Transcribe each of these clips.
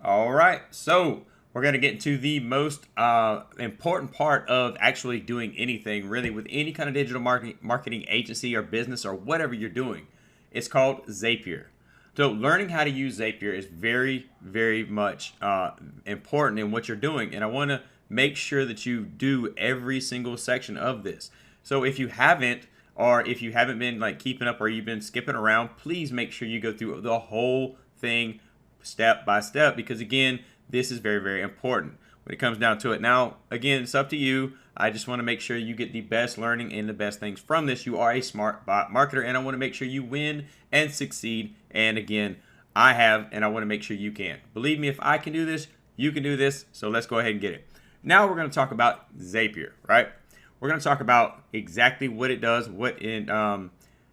All right, so we're going to get into the most important part of actually doing anything really with any kind of digital marketing agency or business or whatever you're doing. It's called Zapier. So learning how to use Zapier is very, very much important in what you're doing. And I want to make sure that you do every single section of this. So if you haven't, or if you haven't been like keeping up or you've been skipping around, please make sure you go through the whole thing step by step, because again, this is very, very important when it comes down to it. Now, again, it's up to you. I just want to make sure you get the best learning and the best things from this. You are a smart bot marketer, and I want to make sure you win and succeed. And again, I have, and I want to make sure you can. Believe me, if I can do this, you can do this. So let's go ahead and get it. Now we're going to talk about Zapier, right? We're going to talk about exactly what it does,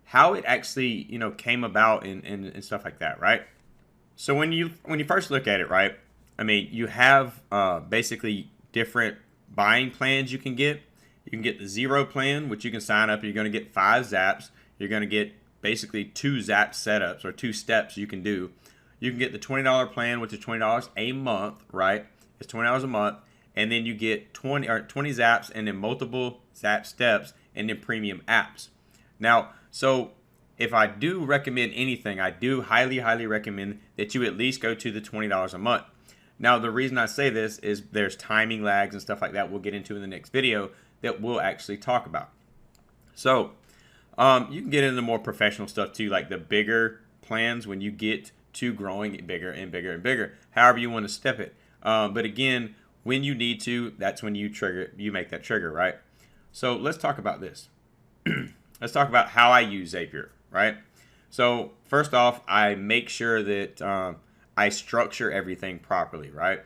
how it actually, came about and stuff like that, right? So when you first look at it, right, I mean, you have basically different buying plans you can get. You can get the 0 plan, which you can sign up. You're going to get 5 zaps. You're going to get basically 2 zap setups or 2 steps you can do. You can get the $20 plan, which is $20 a month, right? It's $20 a month. And then you get 20 zaps and then multiple zap steps and then premium apps. Now, so if I do recommend anything, I do highly, highly recommend that you at least go to the $20 a month. Now, the reason I say this is there's timing lags and stuff like that we'll get into in the next video that we'll actually talk about. So you can get into more professional stuff too, like the bigger plans when you get to growing it bigger and bigger and bigger, however you want to step it. But again, when you need to, that's when you make that trigger, right? So let's talk about this. Let's talk about how I use Zapier, right? So first off, I make sure that I structure everything properly, right?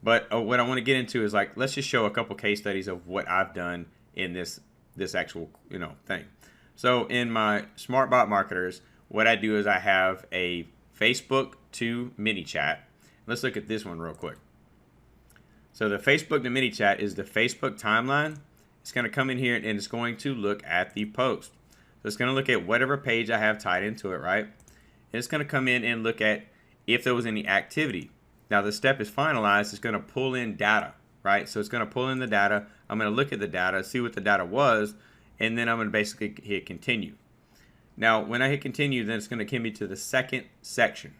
But what I want to get into is like, let's just show a couple case studies of what I've done in this actual, thing. So in my Smart Bot Marketers, what I do is I have a Facebook to mini chat. Let's look at this one real quick. So the Facebook to mini chat is the Facebook timeline. It's going to come in here and it's going to look at the post. So it's going to look at whatever page I have tied into it, right? And it's going to come in and look at if there was any activity. Now the step is finalized. It's going to pull in data, right? So it's going to pull in the data. I'm going to look at the data, see what the data was, and then I'm going to basically hit continue. Now when I hit continue, then it's going to give me to the second section.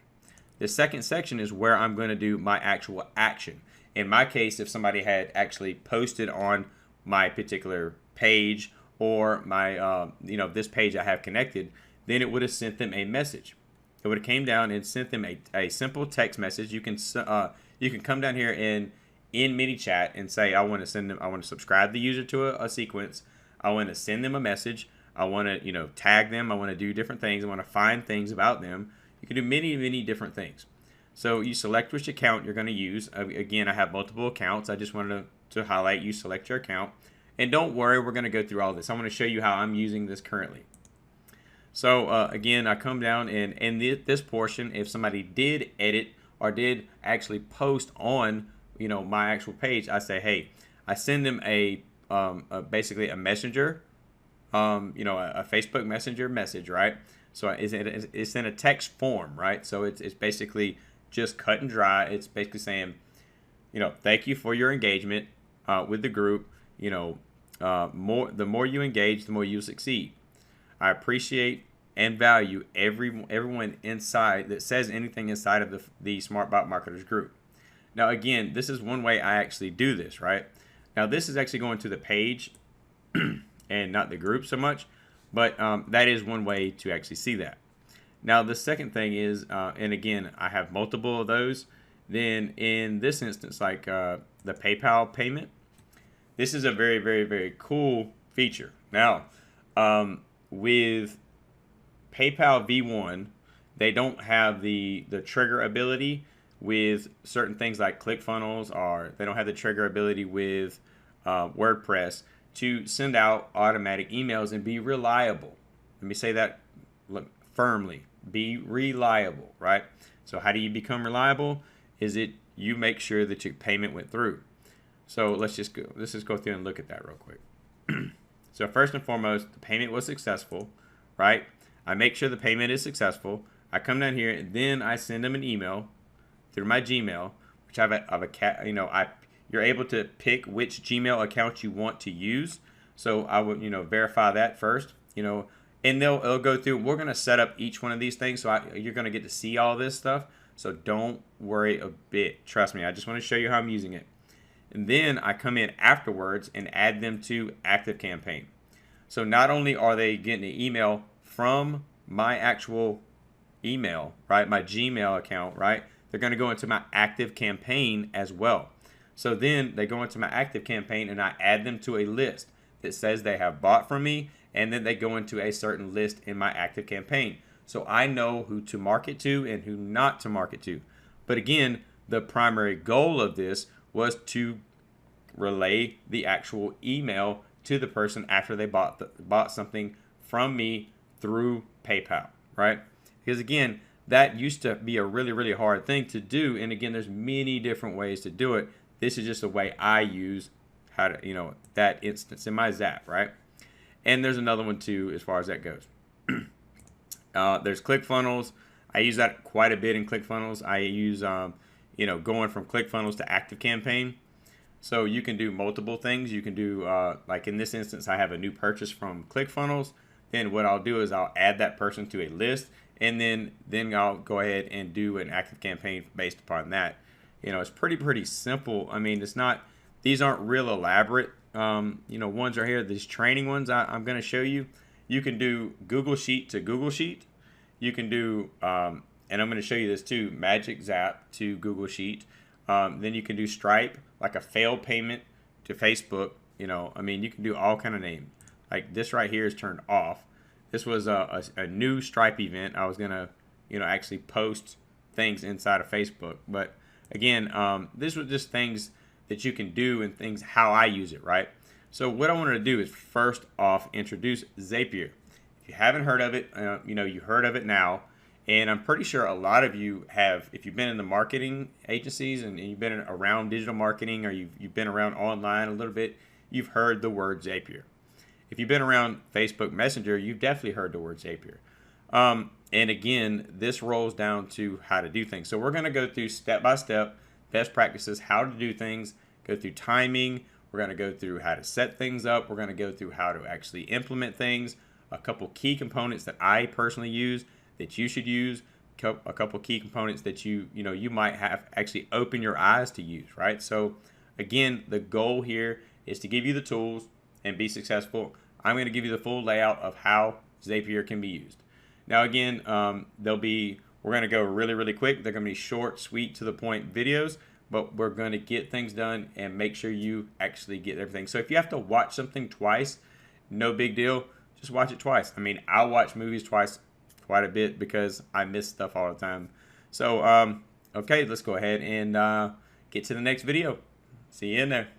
The second section is where I'm going to do my actual action. In my case, if somebody had actually posted on my particular page or my, this page I have connected, then it would have sent them a message. It would have came down and sent them a simple text message. You can come down here in mini chat and say, I want to subscribe the user to a sequence. I want to send them a message. I want to, tag them. I want to do different things. I want to find things about them. You can do many, many different things. So you select which account you're going to use. Again, I have multiple accounts. I just wanted to highlight you select your account. And don't worry, we're going to go through all this. I'm going to show you how I'm using this currently. So again, I come down and in this portion, if somebody did edit or did actually post on, my actual page, I say, hey, I send them basically a messenger, a Facebook Messenger message, right? So it's in a text form, right? So it's basically just cut and dry. It's basically saying, thank you for your engagement with the group. The more you engage, the more you succeed. I appreciate and value everyone inside that says anything inside of the Smart Bot Marketers group. Now, again, this is one way I actually do this, right? Now, this is actually going to the page and not the group so much, but that is one way to actually see that. Now, the second thing is, and again, I have multiple of those. Then in this instance, like the PayPal payment, this is a very, very, very cool feature. Now, with PayPal V1, they don't have the trigger ability with certain things like ClickFunnels, or they don't have the trigger ability with WordPress to send out automatic emails and be reliable. Let me say that firmly. Be reliable, right? So how do you become reliable? Is it you make sure that your payment went through. So let's just go through and look at that real quick. So first and foremost, the payment was successful, right? I make sure the payment is successful. I come down here and then I send them an email through my Gmail which I have a cat, you're able to pick which Gmail account you want to use. So I would, verify that first, and it'll go through. We're going to set up each one of these things. So you're going to get to see all this stuff. So don't worry a bit. Trust me. I just want to show you how I'm using it. And then I come in afterwards and add them to ActiveCampaign. So not only are they getting an email from my actual email, right, my Gmail account, right, they're going to go into my ActiveCampaign as well. So then they go into my ActiveCampaign and I add them to a list that says they have bought from me, and then they go into a certain list in my ActiveCampaign. So I know who to market to and who not to market to. But again, the primary goal of this was to relay the actual email to the person after they bought something from me through PayPal, right? Because again, that used to be a really, really hard thing to do. And again, there's many different ways to do it. This is just a way I use how to, that instance in my Zap, right? And there's another one too, as far as that goes. There's ClickFunnels. I use that quite a bit in ClickFunnels. I use, going from ClickFunnels to ActiveCampaign. So you can do multiple things. You can do, like in this instance, I have a new purchase from ClickFunnels. Then what I'll do is I'll add that person to a list, and then I'll go ahead and do an ActiveCampaign based upon that. It's pretty simple. I mean, these aren't real elaborate. Ones are here. These training ones I'm going to show you. You can do Google Sheet to Google Sheet. You can do, and I'm going to show you this too, Magic Zap to Google Sheet. Then you can do Stripe, like a failed payment to Facebook. You can do all kind of names. Like this right here is turned off. This was a new Stripe event. I was going to, actually post things inside of Facebook. But again, this was just things that you can do and things how I use it, right? So what I wanted to do is first off introduce Zapier. If you haven't heard of it, you heard of it now. And I'm pretty sure a lot of you have, if you've been in the marketing agencies and you've been around digital marketing, or you've been around online a little bit, you've heard the word Zapier. If you've been around Facebook Messenger, you've definitely heard the word Zapier. And again, this rolls down to how to do things. So we're going to go through step-by-step best practices, how to do things, go through timing. We're going to go through how to set things up. We're going to go through how to actually implement things, a couple key components that I personally use that you should use, a couple key components that you might have actually open your eyes to use, right? So again, the goal here is to give you the tools and be successful. I'm going to give you the full layout of how Zapier can be used. Now again, we're going to go really, really quick. They're going to be short, sweet, to the point videos, but we're going to get things done and make sure you actually get everything. So if you have to watch something twice, no big deal. Just watch it twice. I mean, I watch movies twice quite a bit because I miss stuff all the time. So, okay, let's go ahead and get to the next video. See you in there.